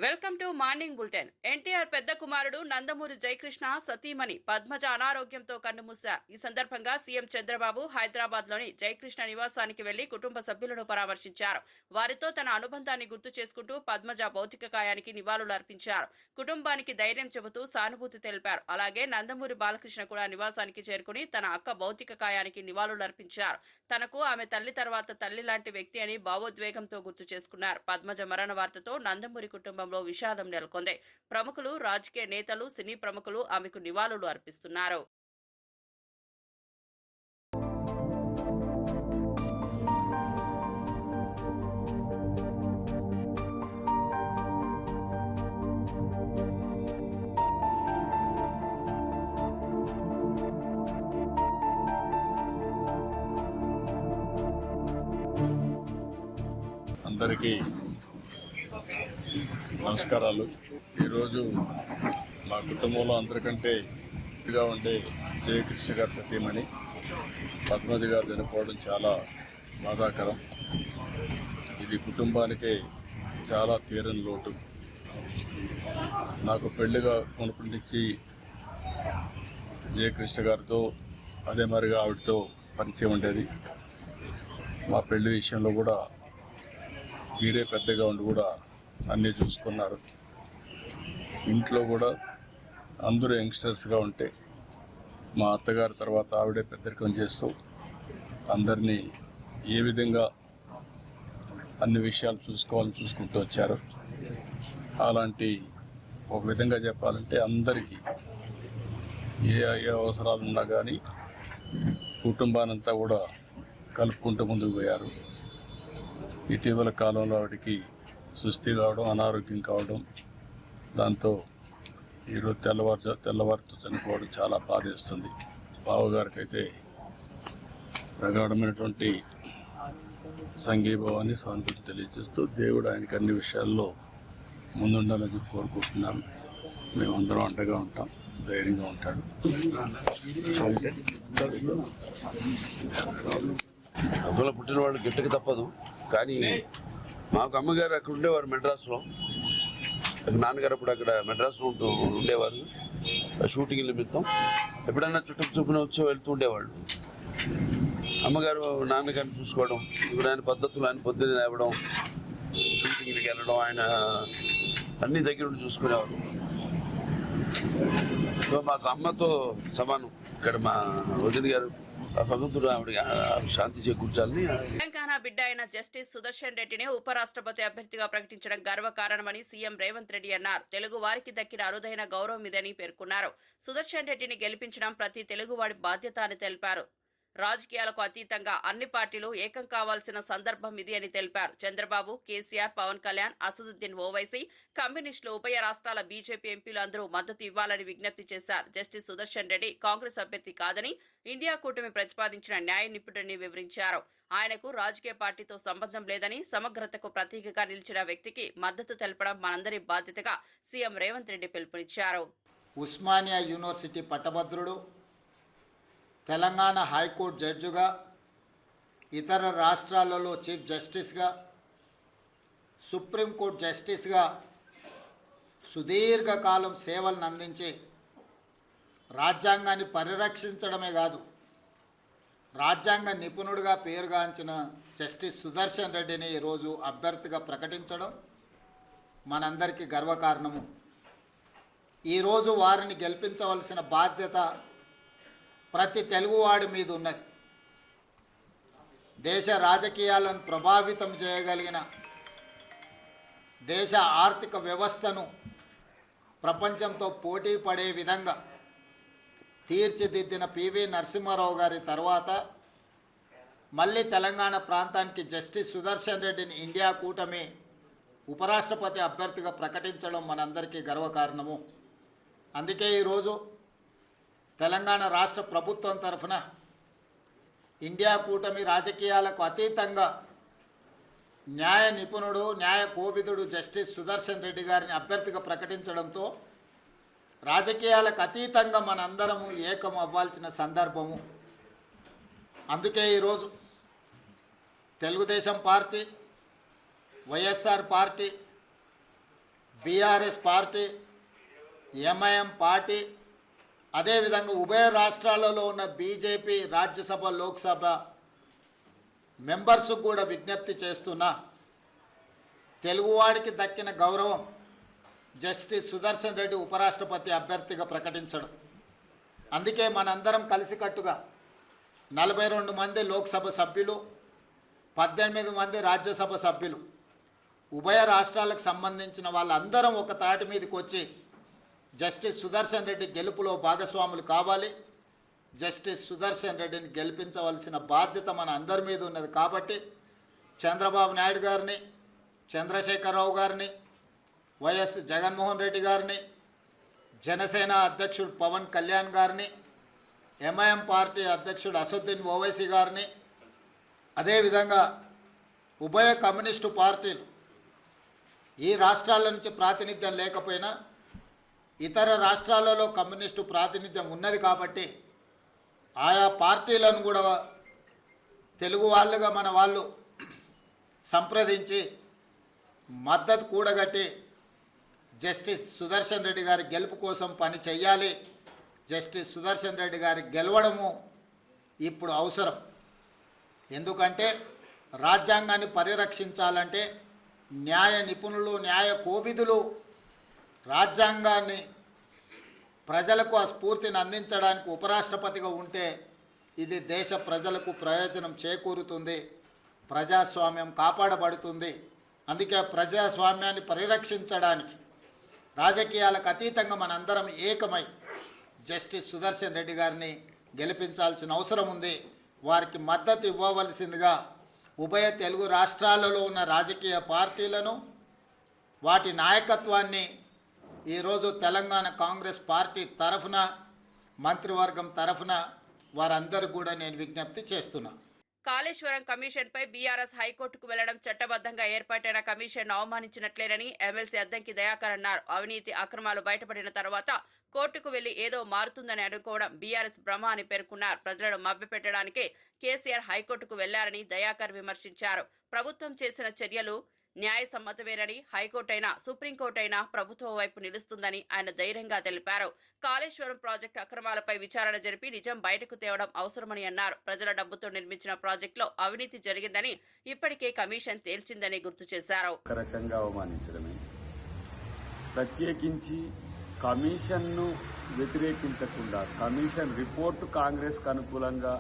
Welcome to morning bulletin. NTR పెద్ద కుమారుడు నందమూరి జయకృష్ణ సతీమణి పద్మజ అనారోగ్యంతో కన్నుమూశారు. ఈ సందర్భంగా సీఎం చంద్రబాబు హైదరాబాద్ లోని జయకృష్ణ నివాసానికి వెళ్లి కుటుంబ సభ్యులను పరామర్శించారు. వారితో తన అనుబంధాన్ని గుర్తు చేసుకుంటూ పద్మజ భౌతిక కాయానికి నివాళులు అర్పించారు. కుటుంబానికి ధైర్యం చెబుతూ సానుభూతి తెలిపారు. అలాగే నందమూరి బాలకృష్ణ కూడా నివాసానికి చేరుకుని తన అక్క భౌతిక కాయానికి నివాళులు అర్పించారు. తనకు ఆమె తల్లి తర్వాత తల్లి లాంటి వ్యక్తి అని భావోద్వేగంతో గుర్తు చేసుకున్నారు. పద్మజ మరణ వార్తతో నందమూరి కుటుంబం విషాదం నెలకొంది. ప్రముఖులు, రాజకీయ నేతలు, సినీ ప్రముఖులు ఆమెకు నివాళులు అర్పిస్తున్నారు. అందరికీ నమస్కారాలు. ఈరోజు మా కుటుంబంలో అందరికంటే ఇదిగా ఉండే జయకృష్ణ గారి సతీమణి పద్మజ గారు చనిపోవడం చాలా బాధాకరం. ఇది కుటుంబానికే చాలా తీరని లోటు. నాకు పెళ్లిగా కొనుప్పటి నుంచి జయకృష్ణ గారితో అదే మరిగా ఆవిడతో పరిచయం ఉండేది. మా పెళ్లి విషయంలో కూడా వీరే పెద్దగా ఉండి కూడా అన్నీ చూసుకున్నారు. ఇంట్లో కూడా అందరూ యంగ్స్టర్స్గా ఉంటే మా అత్తగారి తర్వాత ఆవిడే పెద్దరికం చేస్తూ అందరినీ ఏ విధంగా అన్ని విషయాలు చూసుకోవాలని చూసుకుంటూ వచ్చారు. అలాంటి ఒక విధంగా చెప్పాలంటే అందరికీ ఏ అవసరాలు ఉన్నా కానీ కుటుంబానంతా కూడా కలుపుకుంటూ ముందుకు పోయారు. ఇటీవల కాలంలో ఆవిడికి సుస్థి కావడం, అనారోగ్యం కావడం, దాంతో ఈరోజు తెల్లవారితో చనిపోవడం చాలా బాధేస్తుంది. బావగారికి అయితే ప్రగాఢమైనటువంటి సంఘీభావాన్ని, సానుభూతి తెలియజేస్తూ దేవుడు ఆయనకి అన్ని విషయాల్లో ముందుండాలని కోరుకుంటున్నాను. మేమందరం అండగా ఉంటాం, ధైర్యంగా ఉంటాడు. అందులో పుట్టిన వాళ్ళు గిట్టక తప్పదు. కానీ మాకు అమ్మగారు అక్కడ ఉండేవారు మెడ్రాస్లో. నాన్నగారు అప్పుడు అక్కడ మెడ్రాస్లో ఉండేవారు షూటింగ్ నిమిత్తం. ఎప్పుడైనా చుట్టూ చూపున వచ్చి వెళ్తూ ఉండేవాళ్ళు. అమ్మగారు నాన్నగారిని చూసుకోవడం, ఇప్పుడు ఆయన పద్ధతులు, ఆయన పొద్దున్న లేవడం, షూటింగ్కి వెళ్ళడం, ఆయన అన్ని దగ్గర ఉండి చూసుకునేవారు. సో మాకు అమ్మతో సమానం. ఇక్కడ మా వదిన గారు భగవంతుడు ఆవిడ శాంతి చేకూర్చాలని. తెలంగాణ బిడ్డ అయిన జస్టిస్ సుదర్శన్ రెడ్డిని ఉపరాష్ట్రపతి అభ్యర్థిగా ప్రకటించడం గర్వకారణమని సీఎం రేవంత్ రెడ్డి అన్నారు. తెలుగు వారికి దక్కిన అరుదైన గౌరవం ఇదని పేర్కొన్నారు. సుదర్శన్ రెడ్డిని గెలిపించడం ప్రతి తెలుగువాడి బాధ్యత అని తెలిపారు. రాజకీయాలకు అతీతంగా అన్ని పార్టీలు ఏకం కావాల్సిన సందర్భం ఇది అని తెలిపారు. చంద్రబాబు, కేసీఆర్, పవన్ కళ్యాణ్, అసదుద్దీన్ ఓవైసీ, కమ్యూనిస్టులు, ఉభయ రాష్ట్రాల బీజేపీ ఎంపీలు అందరూ మద్దతు ఇవ్వాలని విజ్ఞప్తి చేశారు. జస్టిస్ సుదర్శన్ రెడ్డి కాంగ్రెస్ అభ్యర్థి కాదని ఇండియా కూటమి ప్రతిపాదించిన న్యాయ నిపుణుడిని వివరించారు. ఆయనకు రాజకీయ పార్టీతో సంబంధం లేదని, సమగ్రతకు ప్రతీకగా నిలిచిన వ్యక్తికి మద్దతు తెలపడం మనందరి బాధ్యతగా సీఎం రేవంత్ రెడ్డి పిలుపునిచ్చారు. ఉస్మానియా యూనివర్సిటీ పట్టభద్రుడు, తెలంగాణ హైకోర్టు జడ్జిగా, ఇతర రాష్ట్రాలలో చీఫ్ జస్టిస్గా, సుప్రీంకోర్టు జస్టిస్గా సుదీర్ఘకాలం సేవలను అందించి రాజ్యాంగాన్ని పరిరక్షించడమే కాదు, రాజ్యాంగ నిపుణుడిగా పేరుగాంచిన జస్టిస్ సుదర్శన్ రెడ్డిని ఈరోజు అభ్యర్థిగా ప్రకటించడం మనందరికీ గర్వకారణము. ఈరోజు వారిని గెలిపించవలసిన బాధ్యత ప్రతి తెలుగువాడి మీద ఉన్నది. దేశ రాజకీయాలను ప్రభావితం చేయగలిగిన, దేశ ఆర్థిక వ్యవస్థను ప్రపంచంతో పోటీ పడే విధంగా తీర్చిదిద్దిన పివి నరసింహారావు గారి తర్వాత మళ్ళీ తెలంగాణ ప్రాంతానికి జస్టిస్ సుదర్శన్ రెడ్డిని ఇండియా కూటమి ఉపరాష్ట్రపతి అభ్యర్థిగా ప్రకటించడం మనందరికీ గర్వకారణము. అందుకే ఈరోజు తెలంగాణ రాష్ట్ర ప్రభుత్వం తరఫున ఇండియా కూటమి రాజకీయాలకు అతీతంగా న్యాయ నిపుణుడు, న్యాయ కోవిదుడు జస్టిస్ సుదర్శన్ రెడ్డి గారిని అభ్యర్థిగా ప్రకటించడంతో రాజకీయాలకు అతీతంగా మనందరము ఏకం అవ్వాల్సిన సందర్భము. అందుకే ఈరోజు Telugu Desam party, YSR party, BRS party, MIM party, అదేవిధంగా ఉభయ రాష్ట్రాలలో ఉన్న బీజేపీ రాజ్యసభ, లోక్సభ మెంబర్స్కు కూడా విజ్ఞప్తి చేస్తున్నా, తెలుగువాడికి దక్కిన గౌరవం జస్టిస్ సుదర్శన్ రెడ్డి ఉపరాష్ట్రపతి అభ్యర్థిగా ప్రకటించడం. అందుకే మనందరం కలిసికట్టుగా 42 మంది లోక్సభ సభ్యులు, 18 మంది రాజ్యసభ సభ్యులు, ఉభయ రాష్ట్రాలకు సంబంధించిన వాళ్ళందరం ఒక తాటి మీదకి వచ్చి జస్టిస్ సుదర్శన్ రెడ్డి గెలుపులో భాగస్వాములు కావాలి. జస్టిస్ సుదర్శన్ రెడ్డిని గెలిపించవలసిన బాధ్యత మన అందరి మీద ఉన్నది. కాబట్టి చంద్రబాబు నాయుడు గారిని, చంద్రశేఖరరావు గారిని, వైఎస్ జగన్మోహన్ రెడ్డి గారిని, జనసేన అధ్యక్షుడు పవన్ కళ్యాణ్ గారిని, ఎంఐఎం పార్టీ అధ్యక్షుడు అసదుద్దీన్ ఓవైసీ గారిని, అదేవిధంగా ఉభయ కమ్యూనిస్టు పార్టీలు ఈ రాష్ట్రాల నుంచి ప్రాతినిధ్యం లేకపోయినా ఇతర రాష్ట్రాలలో కమ్యూనిస్టు ప్రాతినిధ్యం ఉన్నది కాబట్టి ఆయా పార్టీలను కూడా తెలుగు వాళ్ళుగా మన వాళ్ళు సంప్రదించి మద్దతు కూడగట్టి జస్టిస్ సుదర్శన్ రెడ్డి గారి గెలుపు కోసం పని చేయాలి. జస్టిస్ సుదర్శన్ రెడ్డి గారి గెలవడము ఇప్పుడు అవసరం. ఎందుకంటే రాజ్యాంగాన్ని పరిరక్షించాలంటే న్యాయ నిపుణులు, న్యాయ కోవిదులు రాజ్యాంగాన్ని ప్రజలకు ఆ స్ఫూర్తిని అందించడానికి ఉపరాష్ట్రపతిగా ఉంటే ఇది దేశ ప్రజలకు ప్రయోజనం చేకూరుతుంది, ప్రజాస్వామ్యం కాపాడబడుతుంది. అందుకే ప్రజాస్వామ్యాన్ని పరిరక్షించడానికి రాజకీయాలకు అతీతంగా మనందరం ఏకమై జస్టిస్ సుదర్శన్ రెడ్డి గారిని గెలిపించాల్సిన అవసరం ఉంది. వారికి మద్దతు ఇవ్వవలసిందిగా ఉభయ తెలుగు రాష్ట్రాలలో ఉన్న రాజకీయ పార్టీలను, వాటి నాయకత్వాన్ని ఈరోజు తెలంగాణ కాంగ్రెస్ పార్టీ తరఫున, మంత్రివర్గం తరఫున వారందరూ కూడా నేను విజ్ఞప్తి చేస్తున్నా. కాళేశ్వరం కమిషన్ పై బీఆర్ఎస్ హైకోర్టుకు వెళ్లడం చట్టబద్ధంగా ఏర్పాటైన కమిషన్ అవమానించినట్లేనని ఎమ్మెల్సీ అద్దంకి దయాకర్ అన్నారు. అవినీతి అక్రమాలు బయటపడిన తర్వాత కోర్టుకు వెళ్లి ఏదో మారుతుందని అనుకోవడం బీఆర్ఎస్ భ్రమ అని పేర్కొన్నారు. ప్రజలను మభ్యపెట్టడానికే కేసీఆర్ హైకోర్టుకు వెళ్లారని దయాకర్ విమర్శించారు. ప్రభుత్వం చేసిన చర్యలు న్యాయసమ్మతమేనని, హైకోర్టైనా సుప్రీంకోర్టైనా ప్రభుత్వం వైపు నిలుస్తుందని ఆయన ధైర్యంగా తెలిపారు. కాళేశ్వరం ప్రాజెక్టు అక్రమాలపై విచారణ జరిపి నిజం బయటకు తేవడం అవసరమని అన్నారు. ప్రజల డబ్బుతో నిర్మించిన ప్రాజెక్టులో అవినీతి జరిగిందని ఇప్పటికే కమిషన్ తేల్చిందని గుర్తు చేశారు. ప్రత్యేకించి కమిషన్ను వ్యతిరేకించకుండా కమిషన్ రిపోర్టు కాంగ్రెస్కు అనుకూలంగా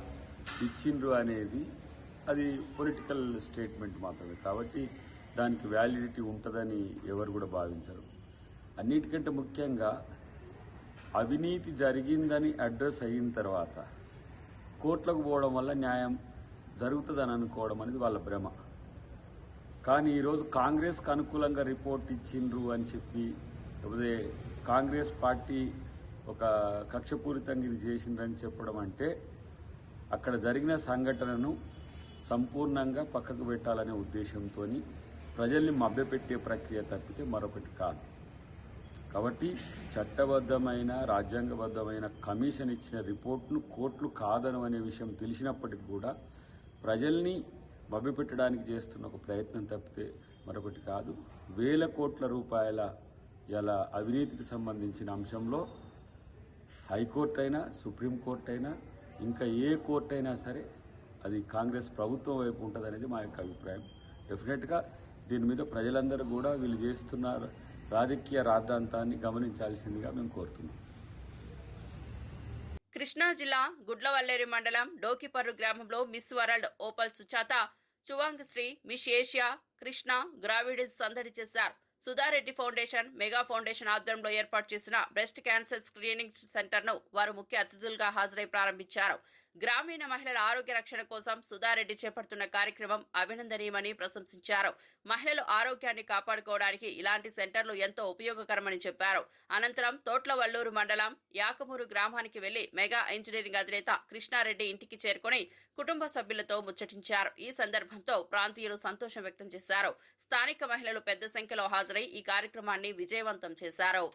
ఇచ్చిండ్రు అనేది అది పొలిటికల్ స్టేట్మెంట్ మాత్రమే. కాబట్టి దానికి వ్యాలిడిటీ ఉంటుందని ఎవరు కూడా భావించరు. అన్నిటికంటే ముఖ్యంగా అవినీతి జరిగిందని అడ్రస్ అయిన తర్వాత కోర్టులకు పోవడం వల్ల న్యాయం జరుగుతుందని అనుకోవడం అనేది వాళ్ళ భ్రమ. కానీ ఈరోజు కాంగ్రెస్కు అనుకూలంగా రిపోర్ట్ ఇచ్చిండ్రు అని చెప్పి, లేకపోతే కాంగ్రెస్ పార్టీ ఒక కక్షపూరితంగా ఇది చేసిండ్రని చెప్పడం అంటే అక్కడ జరిగిన సంఘటనను సంపూర్ణంగా పక్కకు పెట్టాలనే ఉద్దేశంతో ప్రజల్ని మభ్యపెట్టే ప్రక్రియ తప్పితే మరొకటి కాదు. కాబట్టి చట్టబద్ధమైన, రాజ్యాంగబద్ధమైన కమిషన్ ఇచ్చిన రిపోర్టును కోర్టులు కాదను అనే విషయం తెలిసినప్పటికీ కూడా ప్రజల్ని మభ్యపెట్టడానికి చేస్తున్న ఒక ప్రయత్నం తప్పితే మరొకటి కాదు. వేల కోట్ల రూపాయల ఇలా అవినీతికి సంబంధించిన అంశంలో హైకోర్టు అయినా, సుప్రీంకోర్టు అయినా, ఇంకా ఏ కోర్టు అయినా సరే అది కాంగ్రెస్ ప్రభుత్వం వైపు ఉంటుంది అనేది మా యొక్క అభిప్రాయం. డెఫినెట్గా దీని మీద ప్రజలందరూ కూడా వీళ్ళు చేస్తున్న రాజకీయ రాద్ధాంతాన్ని గమనించాల్సిందిగా మేము కోరుతున్నాం. కృష్ణా జిల్లా గుడ్లవల్లేరు మండలం డోకిపర్రు గ్రామంలో Miss World Opal Suchata, Chuangsri, Miss Asia, Krishna గ్రావిడిస్ సందడి చేశారు. సుధారెడ్డి ఫౌండేషన్, మెగా ఫౌండేషన్ ఆధ్వర్యంలో ఏర్పాటు చేసిన బ్రెస్ట్ క్యాన్సర్ స్క్రీనింగ్ సెంటర్ను వారు ముఖ్య అతిథులుగా హాజరై ప్రారంభించారు. గ్రామీణ మహిళల ఆరోగ్య రక్షణ కోసం సుధారెడ్డి చేపడుతున్న కార్యక్రమం అభినందనీయమని ప్రశంసించారు. మహిళలు ఆరోగ్యాన్ని కాపాడుకోవడానికి ఇలాంటి సెంటర్లు ఎంతో ఉపయోగకరమని చెప్పారు. అనంతరం తోట్లవల్లూరు మండలం యాకమూరు గ్రామానికి వెళ్లి మెగా ఇంజనీరింగ్ అధినేత కృష్ణారెడ్డి ఇంటికి చేరుకుని కుటుంబ సభ్యులతో ముచ్చటించారు. ఈ సందర్భంతో ప్రాంతీయులు సంతోషం వ్యక్తం చేశారు. స్థానిక మహిళలు పెద్ద సంఖ్యలో హాజరై ఈ కార్యక్రమాన్ని విజయవంతం చేశారు.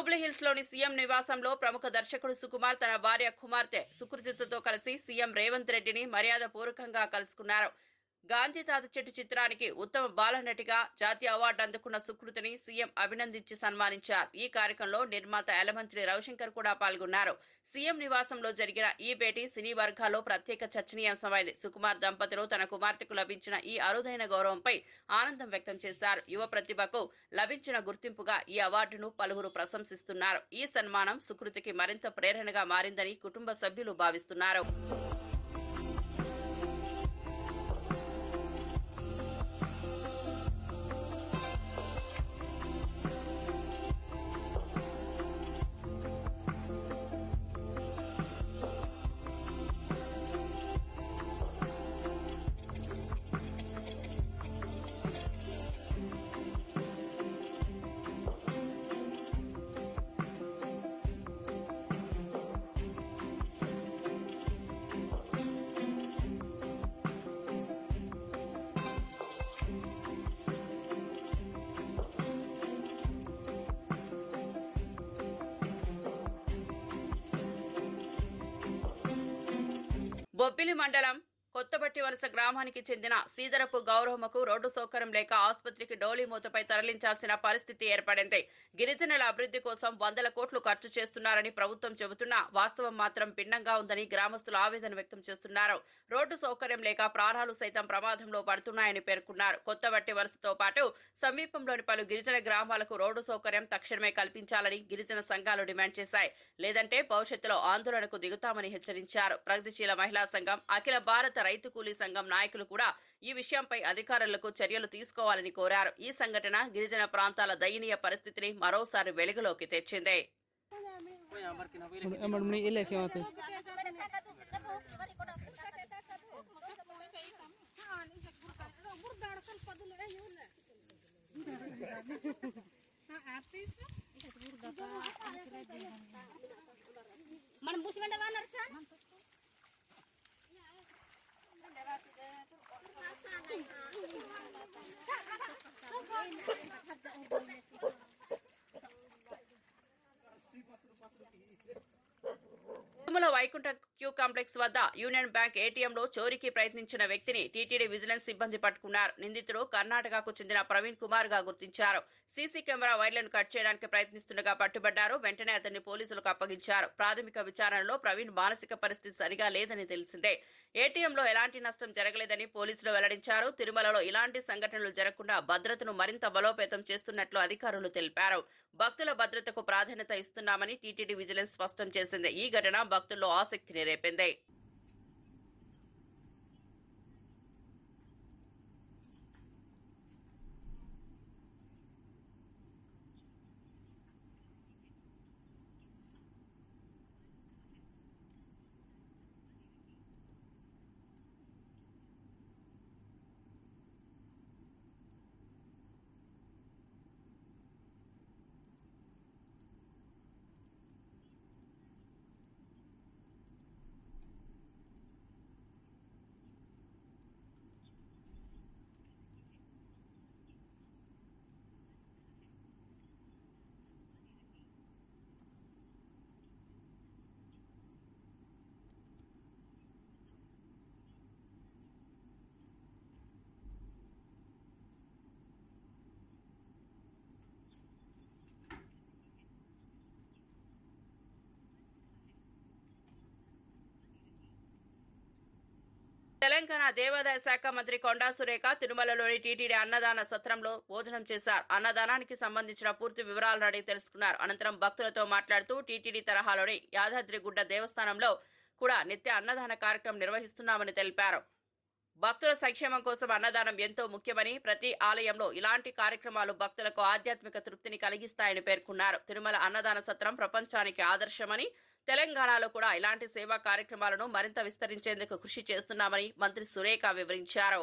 జూబ్లీహిల్స్ లోని సీఎం నివాసంలో ప్రముఖ దర్శకుడు సుకుమార్ తన భార్య కుమార్తె సుకృతితో కలిసి సీఎం రేవంత్ రెడ్డిని మర్యాదపూర్వకంగా కలుసుకున్నారు. గాంధీ తాత చెట్టు చిత్రానికి ఉత్తమ బాలనటిగా జాతీయ అవార్డు అందుకున్న సుకృతిని సీఎం అభినందించి సన్మానించారు. ఈ కార్యక్రమంలో నిర్మాత యలమంచిలి రవిశంకర్ కూడా పాల్గొన్నారు. సీఎం నివాసంలో జరిగిన ఈ భేటీ సినీ వర్గాల్లో ప్రత్యేక చర్చనీయాంశమైంది. సుకుమార్ దంపతులు తన కుమార్తెకు లభించిన ఈ అరుదైన గౌరవంపై ఆనందం వ్యక్తం చేశారు. యువ ప్రతిభకు లభించిన గుర్తింపుగా ఈ అవార్డును పలువురు ప్రశంసిస్తున్నారు. ఈ సన్మానం సుకృతికి మరింత ప్రేరణగా మారిందని కుటుంబ సభ్యులు భావిస్తున్నారు. బొబ్బిలి మండలం కొత్తబట్టి వలస గ్రామానికి చెందిన సీదరపు గౌరవమ్మకు రోడ్డు సౌకర్యం లేక ఆసుపత్రికి డోలీ మూతపై తరలించాల్సిన పరిస్థితి ఏర్పడింది. గిరిజనుల అభివృద్ధి కోసం 100 కోట్లు ఖర్చు చేస్తున్నారని ప్రభుత్వం చెబుతున్నా వాస్తవం మాత్రం భిన్నంగా ఉందని గ్రామస్తులు ఆవేదన వ్యక్తం చేస్తున్నారు. రోడ్డు సౌకర్యం లేక ప్రాణాలు సైతం ప్రమాదంలో పడుతున్నాయని పేర్కొన్నారు. కొత్తబట్టి వలసతో పాటు సమీపంలోని పలు గిరిజన గ్రామాలకు రోడ్డు సౌకర్యం తక్షణమే కల్పించాలని గిరిజన సంఘాలు డిమాండ్ చేశాయి. లేదంటే భవిష్యత్తులో ఆందోళనకు దిగుతామని హెచ్చరించారు. ప్రగతిశీల మహిళా సంఘం, అఖిల భారత రైతు కూలీ సంఘం నాయకులు కూడా ఈ విషయంపై అధికారులకు చర్యలు తీసుకోవాలని కోరారు. ఈ సంఘటన గిరిజన ప్రాంతాల దయనీయ పరిస్థితిని మరోసారి వెలుగులోకి తెచ్చింది. తిరుమల వైకుంఠ క్యూ కాంప్లెక్స్ వద్ద యూనియన్ బ్యాంక్ ఏటీఎంలో చోరీకి ప్రయత్నించిన వ్యక్తిని టీటీడీ విజిలెన్స్ సిబ్బంది పట్టుకున్నారు. నిందితుడు కర్ణాటకకు చెందిన ప్రవీణ్ కుమార్ గా గుర్తించారు. సీసీ కెమెరా వైర్లను కట్ చేయడానికి ప్రయత్నిస్తుండగా పట్టుబడ్డారు. వెంటనే అతన్ని పోలీసులకు అప్పగించారు. ప్రాథమిక విచారణలో ప్రవీణ్ మానసిక పరిస్థితి సరిగా లేదని తెలిసిందే. ఏటీఎంలో ఎలాంటి నష్టం జరగలేదని పోలీసులు వెల్లడించారు. తిరుమలలో ఇలాంటి సంఘటనలు జరగకుండా భద్రతను మరింత బలోపేతం చేస్తున్నట్లు అధికారులు తెలిపారు. భక్తుల భద్రతకు ప్రాధాన్యత ఇస్తున్నామని టీటీడీ విజిలెన్స్ స్పష్టం చేసింది. ఈ ఘటన భక్తుల్లో ఆసక్తిని రేపింది. తెలంగాణ దేవాదాయ శాఖ మంత్రి కొండా సురేఖ తిరుమలలోని టీటీడీ అన్నదాన సత్రంలో భోజనం చేశారు. అన్నదానానికి సంబంధించిన పూర్తి వివరాలను అడిగి తెలుసుకున్నారు. అనంతరం భక్తులతో మాట్లాడుతూ టీటీడీ తరహాలోని యాదాద్రిగుడ్డ దేవస్థానంలో కూడా నిత్య అన్నదాన కార్యక్రమం నిర్వహిస్తున్నామని తెలిపారు. భక్తుల సంక్షేమం కోసం అన్నదానం ఎంతో ముఖ్యమని, ప్రతి ఆలయంలో ఇలాంటి కార్యక్రమాలు భక్తులకు ఆధ్యాత్మిక తృప్తిని కలిగిస్తాయని పేర్కొన్నారు. తిరుమల అన్నదాన సత్రం ప్రపంచానికి ఆదర్శమని, తెలంగాణలో కూడా ఇలాంటి సేవా కార్యక్రమాలను మరింత విస్తరించేందుకు కృషి చేస్తున్నామని మంత్రి సురేఖ వివరించారు.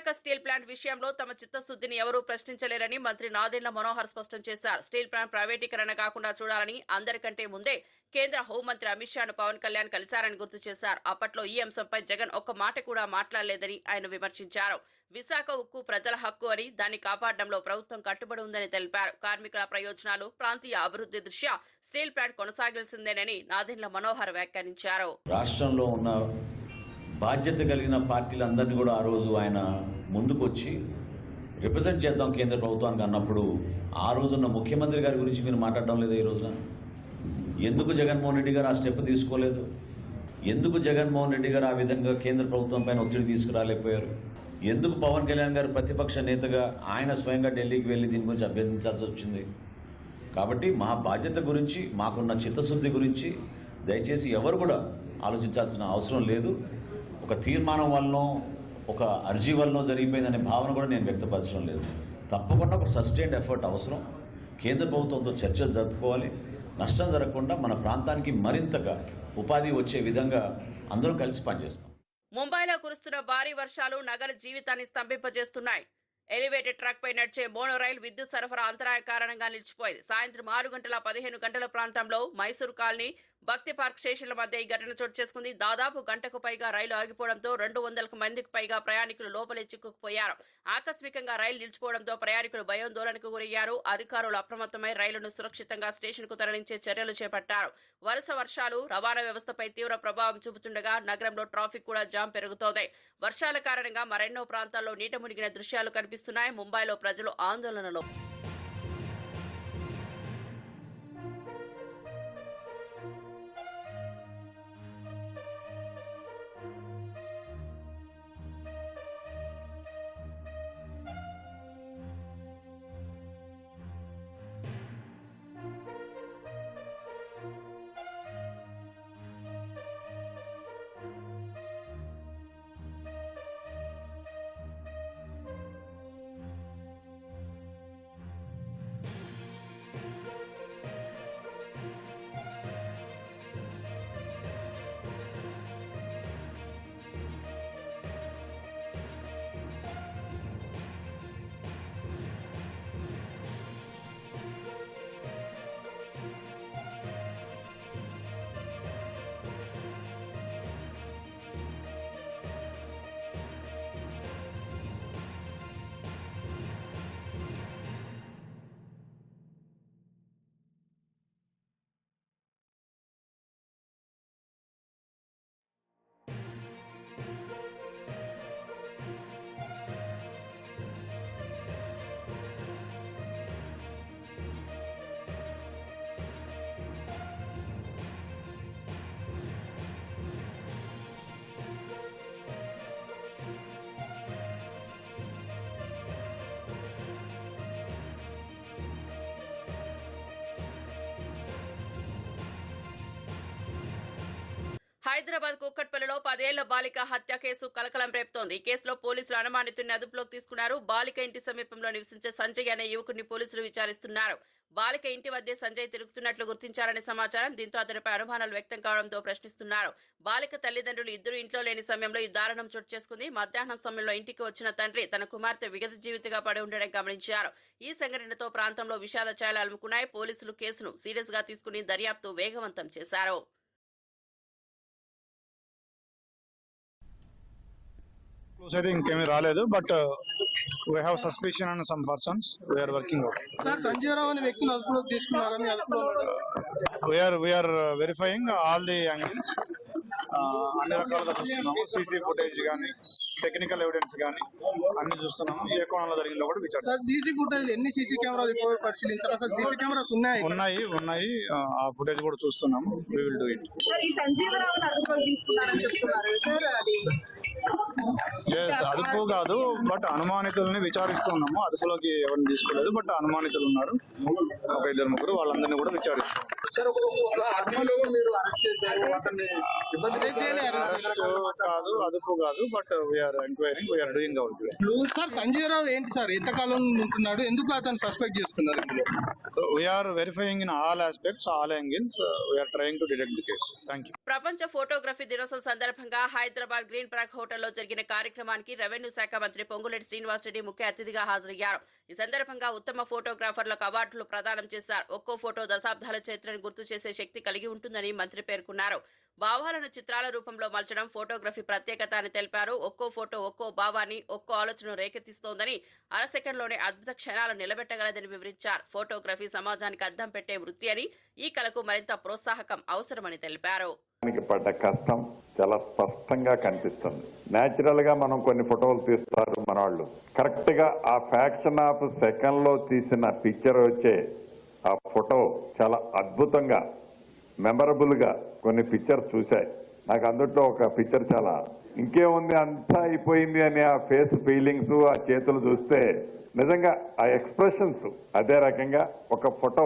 విశాఖ స్టీల్ ప్లాంట్ విషయంలో తమ చిత్తశుద్ధిని ఎవరూ ప్రశ్నించలేరని మంత్రి నాదెండ్ల మనోహర్ స్పష్టం చేశారు. స్టీల్ ప్లాంట్ ప్రైవేటీకరణ కాకుండా చూడాలని అందరికంటే ముందే కేంద్ర హోంమంత్రి అమిత్ షాను పవన్ కళ్యాణ్ కలిశారని గుర్తు చేశారు. అప్పట్లో ఈ అంశంపై జగన్ ఒక్క మాట కూడా మాట్లాడలేదని ఆయన విమర్శించారు. విశాఖ ఉక్కు ప్రజల హక్కు అని దాన్ని కాపాడడంలో ప్రభుత్వం కట్టుబడి ఉందని తెలిపారు. కార్మికుల ప్రయోజనాలు, ప్రాంతీయ అభివృద్ధి దృష్ట్యా స్టీల్ ప్లాంట్ కొనసాగాల్సిందేనని నాదెండ్ల మనోహర్ వ్యాఖ్యానించారు. రాష్ట్రంలో ఉన్న బాధ్యత కలిగిన పార్టీలందరినీ కూడా ఆ రోజు ఆయన ముందుకొచ్చి రిప్రజెంట్ చేద్దాం కేంద్ర ప్రభుత్వానికి అన్నప్పుడు ఆ రోజున్న ముఖ్యమంత్రి గారి గురించి మీరు మాట్లాడడం లేదా? ఈ రోజున ఎందుకు జగన్మోహన్ రెడ్డి గారు ఆ స్టెప్ తీసుకోలేదు? ఎందుకు జగన్మోహన్ రెడ్డి గారు ఆ విధంగా కేంద్ర ప్రభుత్వం పైన ఒత్తిడి తీసుకురాలేకపోయారు? ఎందుకు పవన్ కళ్యాణ్ గారు ప్రతిపక్ష నేతగా ఆయన స్వయంగా ఢిల్లీకి వెళ్ళి దీని గురించి అభ్యర్థించాల్సి వచ్చింది? కాబట్టి మా బాధ్యత గురించి, మాకున్న చిత్తశుద్ధి గురించి దయచేసి ఎవరు కూడా ఆలోచించాల్సిన అవసరం లేదు. ఒక తీర్మానం వల్లనో ఒక అర్జీ వల్లనో జరిగిపోయిందనే భావన కూడా నేను వ్యక్తపరచడం లేదు. తప్పకుండా ఒక సస్టైన్డ్ ఎఫర్ట్ అవసరం. కేంద్ర ప్రభుత్వంతో చర్చలు జరుపుకోవాలి. నష్టం జరగకుండా మన ప్రాంతానికి మరింతగా ఉపాధి వచ్చే విధంగా అందరం కలిసి పనిచేస్తాం. ముంబైలో కురుస్తున్న భారీ వర్షాలు నగర జీవితాన్ని స్తంభింపజేస్తున్నాయి. ఎలివేటెడ్ ట్రక్ పై నడిచే మోనో రైల్ విద్యుత్ సరఫరా అంతరాయ కారణంగా నిలిచిపోయింది. సాయంత్రం 6:15 ప్రాంతంలో మైసూర్ కాలనీ, భక్తి పార్క్ స్టేషన్ల మధ్య ఈ ఘటన చోటు చేసుకుంది. దాదాపు గంటకు పైగా రైలు ఆగిపోవడంతో 200 మందికి పైగా ప్రయాణికులు లోపలే చిక్కుకుపోయారు. ఆకస్మికంగా రైలు నిలిచిపోవడంతో ప్రయాణికులు భయాందోళనకు గురయ్యారు. అధికారులు అప్రమత్తమై రైలును సురక్షితంగా స్టేషన్కు తరలించే చర్యలు చేపట్టారు. వరుస వర్షాలు రవాణా వ్యవస్థపై తీవ్ర ప్రభావం చూపుతుండగా నగరంలో ట్రాఫిక్ కూడా జామ్ పెరుగుతోంది. వర్షాల కారణంగా మరెన్నో ప్రాంతాల్లో నీట మునిగిన దృశ్యాలు కనిపిస్తున్నాయి. ముంబైలో ప్రజలు ఆందోళనలో. హైదరాబాద్ కూకట్పల్లిలో 10 ఏళ్ల బాలిక హత్య కేసు కలకలం రేపుతోంది. ఈ కేసులో పోలీసులు అనుమానితుడిని అదుపులోకి తీసుకున్నారు. బాలిక ఇంటి సమీపంలో నివసించే సంజయ్ అనే యువకుడిని పోలీసులు విచారిస్తున్నారు. బాలిక ఇంటి వద్దే సంజయ్ తిరుగుతున్నట్లు గుర్తించారనే సమాచారం. దీంతో అతడిపై అనుమానాలు వ్యక్తం కావడంతో ప్రశ్నిస్తున్నారు. బాలిక తల్లిదండ్రులు ఇద్దరు ఇంట్లో లేని సమయంలో ఈ దారుణం చోటు చేసుకుంది. మధ్యాహ్నం సమయంలో ఇంటికి వచ్చిన తండ్రి తన కుమార్తె విగత జీవితగా పడి ఉండడం గమనించారు. ఈ సంఘటనతో ప్రాంతంలో విషాద ఛాయలు అలుముకున్నాయి. పోలీసులు కేసును సీరియస్ గా తీసుకుని దర్యాప్తు వేగవంతం చేశారు. అయితే ఇంకేమీ రాలేదు, but we have suspicion on some persons. We are working out. Sir Sanjay Rao అనే వ్యక్తిని అదుపులోకి తీసుకున్నారని we are verifying all the angles. అన్ని రకాలుగా చూస్తున్నాము. సీసీ ఫుటేజ్ కానీ, టెక్నికల్ ఎవిడెన్స్ కానీ అన్ని చూస్తున్నాము. ఏ కోణంలో జరిగిందో కూడా విచారణ. సార్ సీసీ ఫుటేజ్ ఎన్ని సీసీ కెమెరాలు పరిశీలించారు? అసలు సీసీ కెమెరాస్ ఉన్నాయి. ఆ ఫుటేజ్ కూడా చూస్తున్నాము. We will do it. ఈ సంజీవరావుని అదుపులోకి తీసుకున్నారని చెప్తున్నారు సార్. అది అదుపు కాదు, బట్ అనుమానితుల్ని విచారిస్తున్నాము. అదుపులోకి ఎవరిని తీసుకోలేదు, బట్ అనుమానితులు ఉన్నారు. ఒక 2-3 వాళ్ళందరినీ కూడా విచారిస్తున్నాం. అరెస్ట్ కాదు, అదుపు కాదు. But we are enquiring, we are doing our duty. Sir Sanjay Rao ఏంటి సార్ ఎంతకాలం ఉంటున్నాడు, ఎందుకు అతను సస్పెక్ట్ చేస్తున్నారు ఇందులో? So we are verifying in all aspects, all angles. We are trying to detect the case. Thank you. ప్రపంచ ఫోటోగ్రఫీ దినోత్సవం సందర్భంగా హైదరాబాద్ గ్రీన్ పార్క్ హోటల్లో జరిగిన కార్యక్రమానికి రెవెన్యూ శాఖ మంత్రి పొంగులేటి శ్రీనివాసరెడ్డి ముఖ్య అతిథిగా హాజరయ్యారు. ఈ సందర్భంగా ఉత్తమ ఫోటోగ్రాఫర్లకు అవార్డులు ప్రదానం చేశారు. ఒక్కో ఫోటో దశాబ్దాల చరిత్రను గుర్తు చేసే శక్తి కలిగి ఉంటుందని మంత్రి పేర్కొన్నారు. భావాలను చిత్రాల రూపంలో మలచడం ఫోటోగ్రఫీ ప్రత్యేకత అని తెలిపారు. ఒక్కో ఫోటో ఒక్కో భావాన్ని, ఒక్కో ఆలోచనను రేకెత్తిస్తోందని, అర సెకండ్లోనే అద్భుత క్షణాలు నిలబెట్టగలదని వివరించారు. ఫోటోగ్రఫీ సమాజానికి అద్దం పెట్టే వృత్తి అని, ఈ కళకు మరింత ప్రోత్సాహకం అవసరమని తెలిపారు. పడ్డ కష్టం చాలా స్పష్టంగా కనిపిస్తుంది. నేచురల్ గా మనం కొన్ని ఫోటోలు తీస్తారు మన వాళ్ళు, కరెక్ట్ గా ఆ ఫ్యాక్షన్ ఆఫ్ సెకండ్ లో తీసిన పిక్చర్ వచ్చే ఆ ఫోటో చాలా అద్భుతంగా మెమరబుల్ గా కొన్ని పిక్చర్స్ చూశాయి. నాకు అందుట్లో ఒక పిక్చర్ చాలా ఇంకేముంది అంతా అయిపోయింది అని ఆ ఫేస్ ఫీలింగ్స్, ఆ చేతులు చూస్తే నిజంగా ఆ ఎక్స్ప్రెషన్స్ అదే రకంగా ఒక ఫోటో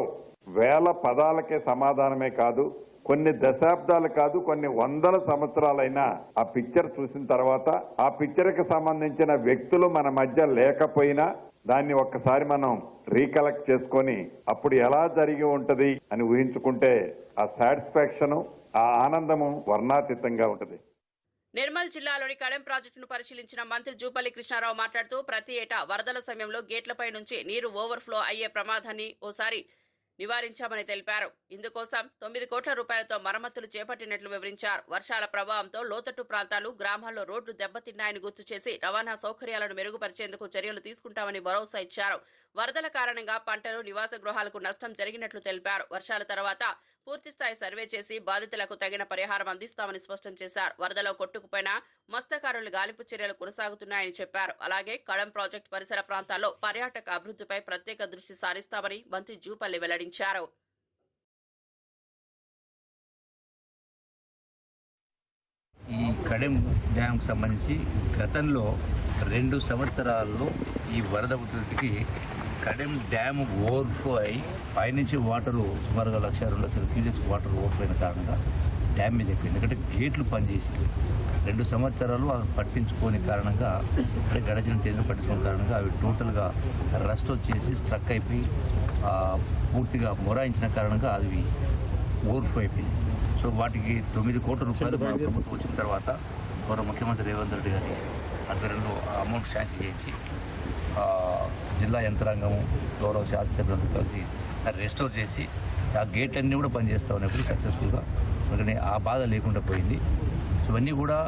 వేల పదాలకే సమాధానమే కాదు, కొన్ని దశాబ్దాలు కాదు, కొన్ని వందల సంవత్సరాలైనా ఆ పిక్చర్ చూసిన తర్వాత ఆ పిక్చర్కి సంబంధించిన వ్యక్తులు మన మధ్య లేకపోయినా దాన్ని ఒక్కసారి మనం రీకలెక్ట్ చేసుకొని అప్పుడు ఎలా జరిగి ఉంటది అని ఊహించుకుంటే ఆ సాటిస్ఫాక్షన్, ఆ ఆనందము వర్ణాతీతంగా ఉంటది. నిర్మల్ జిల్లాలోని కడెం ప్రాజెక్టును పరిశీలించిన మంత్రి జూపల్లి కృష్ణారావు మాట్లాడుతూ ప్రతి ఏటా వరదల సమయంలో గేట్లపై నుంచి నీరు ఓవర్ఫ్లో అయ్యే ప్రమాదాన్ని ఓసారి నివారించామని తెలిపారు. ఇందుకోసం 9 కోట్ల రూపాయలతో మరమ్మతులు చేపట్టినట్లు వివరించారు. వర్షాల ప్రభావంతో లోతట్టు ప్రాంతాలు, గ్రామాల్లో రోడ్లు దెబ్బతిన్నాయని గుర్తు చేసి రవాణా సౌకర్యాలను మెరుగుపరిచేందుకు చర్యలు తీసుకుంటామని భరోసా ఇచ్చారు. వరదల కారణంగా పంటలు, నివాస గృహాలకు నష్టం జరిగినట్లు తెలిపారు. వర్షాల తర్వాత పూర్తిస్థాయి సర్వే చేసి బాధితులకు తగిన పరిహారం అందిస్తామని స్పష్టం చేశారు. వరదలో కొట్టుకుపోయిన మత్స్యకారుల గాలింపు చర్యలు కొనసాగుతున్నాయని చెప్పారు. అలాగే కడెం ప్రాజెక్టు పరిసర ప్రాంతాల్లో పర్యాటక అభివృద్ధిపై ప్రత్యేక దృష్టి సారిస్తామని మంత్రి జూపల్లి వెల్లడించారు. ఈ కడెం డ్యాంకు సంబంధించి గతంలో 2 సంవత్సరాల్లో ఈ వరద ఉధృతికి కడెం డ్యామ్ ఓవర్ఫ్లో అయి పైనుంచి వాటరు సుమారుగా 1,02,000 క్యూసెక్స్ వాటర్ ఓవర్ఫ్లో అయిన కారణంగా డ్యామేజ్ అయిపోయింది. ఎందుకంటే గేట్లు పనిచేసి 2 సంవత్సరాలు అవి పట్టించుకోని కారణంగా, అంటే గడిచిన టేజ్లో పట్టించుకోని కారణంగా అవి టోటల్గా రస్ట్ వచ్చేసి స్ట్రక్ అయిపోయి పూర్తిగా మొరాయించిన కారణంగా అవి ఓవర్ఫ్లో అయిపోయింది. సో వాటికి 9 కోట్ల రూపాయలు మన ప్రభుత్వం వచ్చిన తర్వాత గౌరవ ముఖ్యమంత్రి రేవంత్ రెడ్డి గారి ఆధ్వర్యంలో అమౌంట్ శాంక్షన్ చేయించి జిల్లా యంత్రాంగము, గౌరవ శాసనసభ్యులందరూ కలిసి రెస్టోర్ చేసి ఆ గేట్లన్నీ కూడా పనిచేస్తూ ఉన్నప్పుడు సక్సెస్ఫుల్గా, అందుకని ఆ బాధ లేకుండా పోయింది. సో ఇవన్నీ కూడా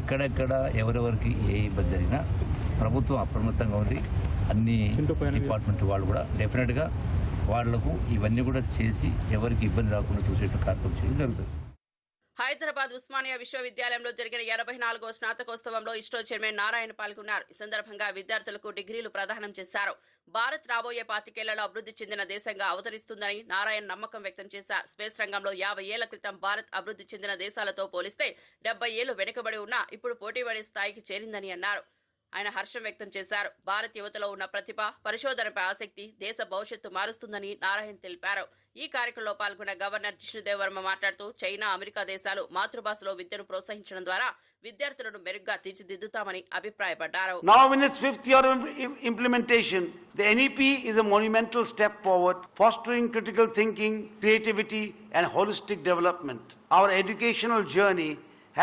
ఎక్కడెక్కడ ఎవరెవరికి ఏ ఇబ్బంది జరిగినా ప్రభుత్వం అప్రమత్తంగా ఉంది. అన్ని డిపార్ట్మెంట్ వాళ్ళు కూడా డెఫినెట్గా వాళ్లకు ఇవన్నీ కూడా చేసి ఎవరికి ఇబ్బంది రాకుండా చూసేట్టు కార్యక్రమం చేయడం జరుగుతుంది. హైదరాబాద్ ఉస్మానియా విశ్వవిద్యాలయంలో జరిగిన 84వ స్నాతకోత్సవంలో ఇస్రో చైర్మన్ నారాయణ పాల్గొన్నారు. ఈ సందర్భంగా విద్యార్థులకు డిగ్రీలు ప్రదానం చేశారు. భారత్ రాబోయే 25 ఏళ్లలో అభివృద్ధి చెందిన దేశంగా అవతరిస్తుందని నారాయణ నమ్మకం వ్యక్తం చేశారు. స్పేస్ రంగంలో 50 ఏళ్ల క్రితం భారత్ అభివృద్ధి చెందిన దేశాలతో పోలిస్తే 70 ఏళ్లు వెనుకబడి ఉన్నా ఇప్పుడు పోటీపడే స్థాయికి చేరిందని అన్నారు. ఆయన హర్షం వ్యక్తం చేశారు. భారత్ యువతలో ఉన్న ప్రతిభ, పరిశోధనపై ఆసక్తి దేశ భవిష్యత్తు మారుస్తుందని నారాయణ తెలిపారు. ఈ కార్యక్రమంలో పాల్గొన్న గవర్నర్ జిష్ణుదేవ్ వర్మ మాట్లాడుతూ చైనా, అమెరికా దేశాలు మాతృభాషలో విద్యను ప్రోత్సహించడం ద్వారా విద్యార్థులను మెరుగ్గా తీర్చిదిద్దుతామని అభిప్రాయపడ్డారు. Now in its 5th year of implementation, the NEP is a monumental step forward, fostering critical thinking, creativity and holistic development. Our educational journey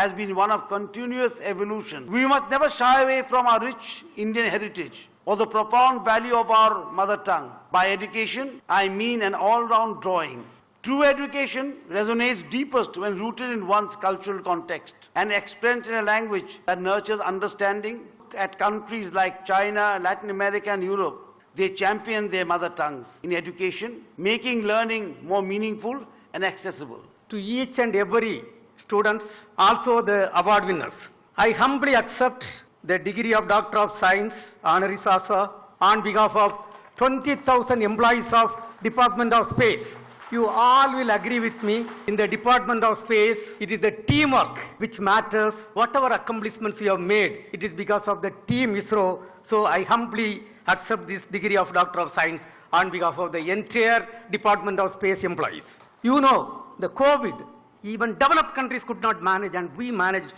has been one of continuous evolution. We must never shy away from our rich Indian heritage or the profound value of our mother tongue. By education, I mean an all-round drawing. True education resonates deepest when rooted in one's cultural context and expressed in a language that nurtures understanding. At countries like China, Latin America and Europe, they champion their mother tongues in education, making learning more meaningful and accessible. To each and every students, also the award winners, I humbly accept the degree of Doctor of Science, honoris causa, on behalf of 20,000 employees of Department of Space. You all will agree with me, in the Department of Space, it is the teamwork which matters. Whatever accomplishments you have made, it is because of the team ISRO. So I humbly accept this degree of Doctor of Science on behalf of the entire Department of Space employees. You know, the COVID, even developed countries could not manage, and we managed